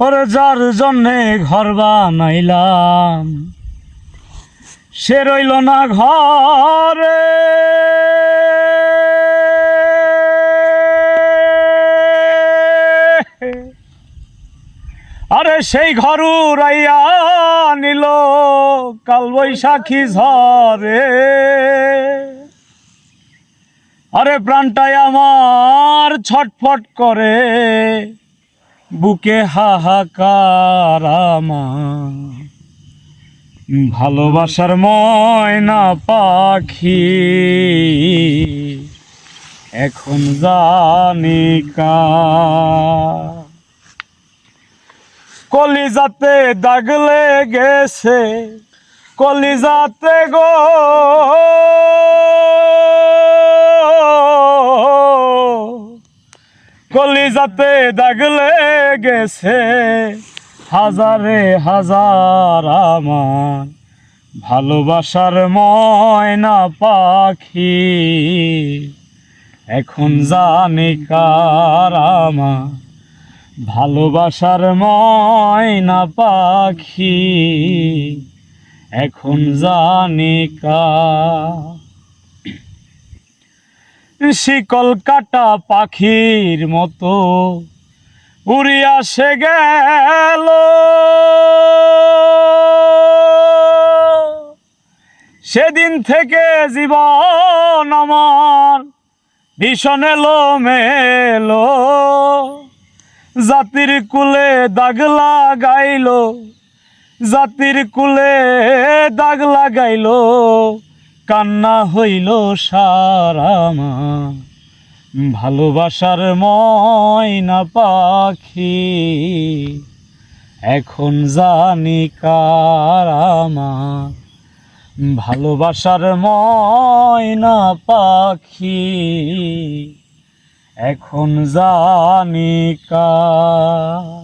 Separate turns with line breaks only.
ওরে যার জন্যে ঘর বানাইলাম সে রইল না ঘরে, আরে সেই ঘর উড়াইয়া নিল কাল বৈশাখী ঝরে। আরে প্রাণটাই আমার ছটফট করে, বুকে হাহাকার আমার, ভালোবাসার ময়না পাখি এখন জানি কার। কলিজাতে দাগ লেগেছে কলিজাতে গো, কলিজাতে দাগ লেগেছে হাজারে হাজার আমার, ভালোবাসার ময়না পাখি এখন জানি কার আমার, ভালোবাসার ময়না পাখি এখন জানি কার। শিকল কাটা পাখির মতো উড়িয়া সে গেল, সেদিন থেকে জীবন আমার ভীষণ এলোমেলো, জাতির কুলে দাগ লাগাইলো, জাতির কুলে দাগ লাগাইলো, কান্না হইল সারা আমার, ভালোবাসার ময়না পাখি এখন জানি কার আমার, ভালোবাসার ময়না পাখি এখন জানি কার।